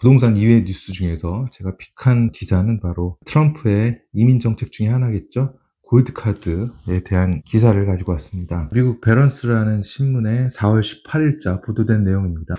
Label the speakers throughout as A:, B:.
A: 부동산 이외의 뉴스 중에서 제가 픽한 기사는 바로 트럼프의 이민 정책 중에 하나겠죠. 골드카드에 대한 기사를 가지고 왔습니다. 미국 배런스라는 신문에 4월 18일자 보도된 내용입니다.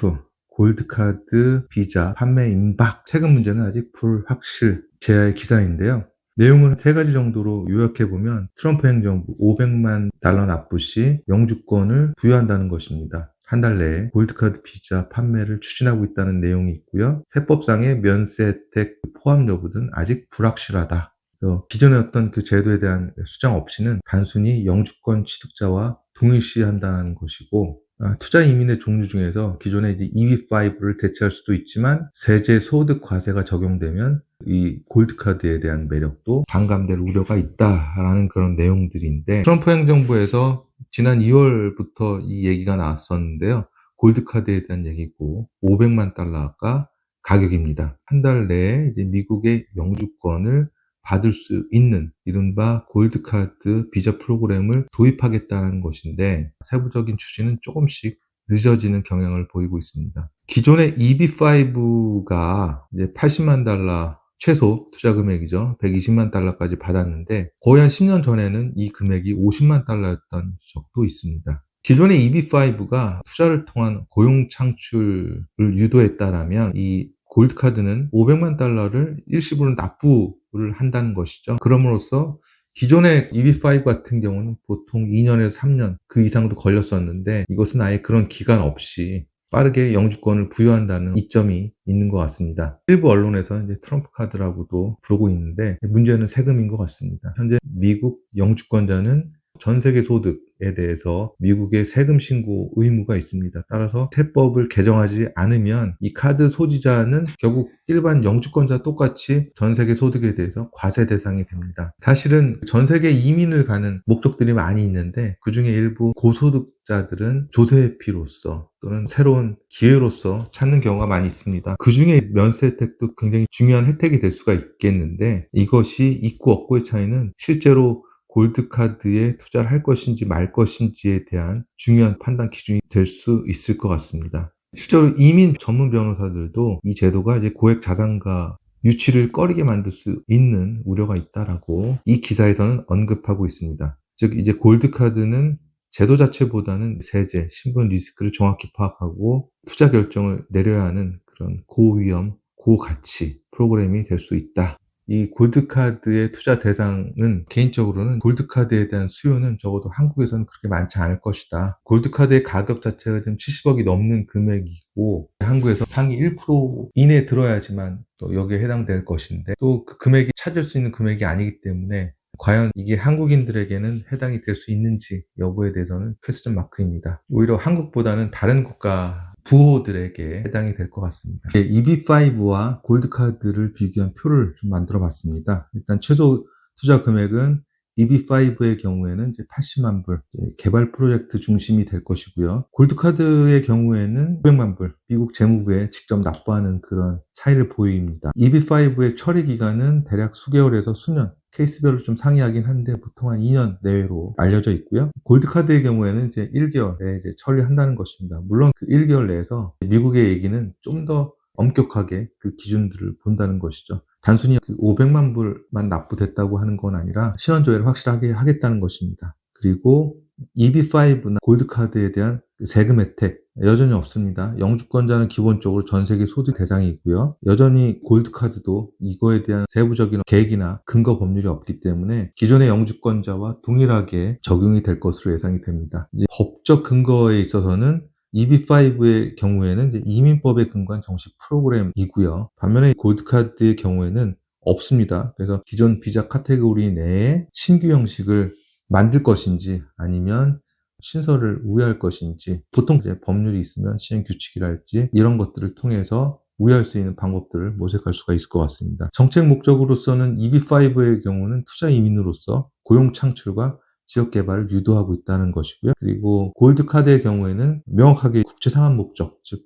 A: 골드카드 비자 판매 임박, 세금 문제는 아직 불확실 제야의 기사인데요. 내용을 세 가지 정도로 요약해보면 트럼프 행정부 500만 달러 납부 시 영주권을 부여한다는 것입니다. 한 달 내에 골드카드 비자 판매를 추진하고 있다는 내용이 있고요. 세법상의 면세 혜택 포함 여부는 아직 불확실하다. 그래서 기존의 어떤 그 제도에 대한 수정 없이는 단순히 영주권 취득자와 동일시한다는 것이고, 투자 이민의 종류 중에서 기존의 이제 EB5를 대체할 수도 있지만 세제 소득 과세가 적용되면 이 골드카드에 대한 매력도 반감될 우려가 있다라는 그런 내용들인데, 트럼프 행정부에서 지난 2월부터 이 얘기가 나왔었는데요. 골드카드에 대한 얘기고 500만 달러가 가격입니다. 한 달 내에 이제 미국의 영주권을 받을 수 있는 이른바 골드카드 비자 프로그램을 도입하겠다는 것인데, 세부적인 추진은 조금씩 늦어지는 경향을 보이고 있습니다. 기존의 EB5가 이제 80만 달러 최소 투자 금액이죠. 120만 달러까지 받았는데 거의 한 10년 전에는 이 금액이 50만 달러였던 적도 있습니다. 기존의 EB5가 투자를 통한 고용 창출을 유도했다라면 이 골드카드는 500만 달러를 일시불로 납부를 한다는 것이죠. 그럼으로써 기존의 EB5 같은 경우는 보통 2년에서 3년 그 이상도 걸렸었는데, 이것은 아예 그런 기간 없이 빠르게 영주권을 부여한다는 이점이 있는 것 같습니다. 일부 언론에서는 이제 트럼프 카드라고도 부르고 있는데, 문제는 세금인 것 같습니다. 현재 미국 영주권자는 전 세계 소득에 대해서 미국의 세금 신고 의무가 있습니다. 따라서 세법을 개정하지 않으면 이 카드 소지자는 결국 일반 영주권자 똑같이 전 세계 소득에 대해서 과세 대상이 됩니다. 사실은 전 세계 이민을 가는 목적들이 많이 있는데, 그중에 일부 고소득자들은 조세 회피로서 또는 새로운 기회로서 찾는 경우가 많이 있습니다. 그중에 면세 혜택도 굉장히 중요한 혜택이 될 수가 있겠는데, 이것이 있고 없고의 차이는 실제로 골드카드에 투자를 할 것인지 말 것인지에 대한 중요한 판단 기준이 될 수 있을 것 같습니다. 실제로 이민 전문 변호사들도 이 제도가 이제 고액 자산가 유치를 꺼리게 만들 수 있는 우려가 있다라고 이 기사에서는 언급하고 있습니다. 즉 이제 골드카드는 제도 자체보다는 세제, 신분 리스크를 정확히 파악하고 투자 결정을 내려야 하는 그런 고위험, 고가치 프로그램이 될 수 있다. 이 골드카드의 투자 대상은 개인적으로는 골드카드에 대한 수요는 적어도 한국에서는 그렇게 많지 않을 것이다. 골드카드의 가격 자체가 지금 70억이 넘는 금액이고 한국에서 상위 1% 이내에 들어야지만 또 여기에 해당될 것인데, 또 그 금액이 찾을 수 있는 금액이 아니기 때문에 과연 이게 한국인들에게는 해당이 될 수 있는지 여부에 대해서는 퀘스천 마크입니다. 오히려 한국보다는 다른 국가 부호들에게 해당이 될 것 같습니다. EB5와 골드카드를 비교한 표를 좀 만들어 봤습니다. 일단 최소 투자 금액은 EB5의 경우에는 이제 80만 불, 개발 프로젝트 중심이 될 것이고요. 골드카드의 경우에는 500만 불, 미국 재무부에 직접 납부하는 그런 차이를 보입니다. EB5의 처리 기간은 대략 수개월에서 수년, 케이스별로 좀 상이하긴 한데 보통 한 2년 내외로 알려져 있고요. 골드카드의 경우에는 이제 1개월에 이제 처리한다는 것입니다. 물론 그 1개월 내에서 미국의 얘기는 좀 더 엄격하게 그 기준들을 본다는 것이죠. 단순히 그 500만 불만 납부됐다고 하는 건 아니라 신원조회를 확실하게 하겠다는 것입니다. 그리고 EB5나 골드카드에 대한 세금 혜택 여전히 없습니다. 영주권자는 기본적으로 전 세계 소득 대상이고요. 여전히 골드카드도 이거에 대한 세부적인 계획이나 근거 법률이 없기 때문에 기존의 영주권자와 동일하게 적용이 될 것으로 예상이 됩니다. 이제 법적 근거에 있어서는 EB5의 경우에는 이제 이민법에 근거한 정식 프로그램이고요. 반면에 골드카드의 경우에는 없습니다. 그래서 기존 비자 카테고리 내에 신규 형식을 만들 것인지 아니면 신설을 우회할 것인지, 보통 이제 법률이 있으면 시행 규칙이랄지 이런 것들을 통해서 우회할 수 있는 방법들을 모색할 수가 있을 것 같습니다. 정책 목적으로서는 EB5의 경우는 투자 이민으로서 고용 창출과 지역 개발을 유도하고 있다는 것이고요. 그리고 골드카드의 경우에는 명확하게 국제 상환 목적, 즉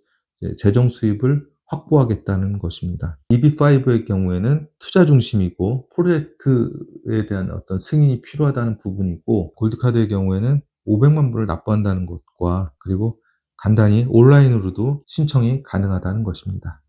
A: 재정 수입을 확보하겠다는 것입니다. EB5의 경우에는 투자 중심이고 프로젝트에 대한 어떤 승인이 필요하다는 부분이고, 골드카드의 경우에는 500만 불을 납부한다는 것과 그리고 간단히 온라인으로도 신청이 가능하다는 것입니다.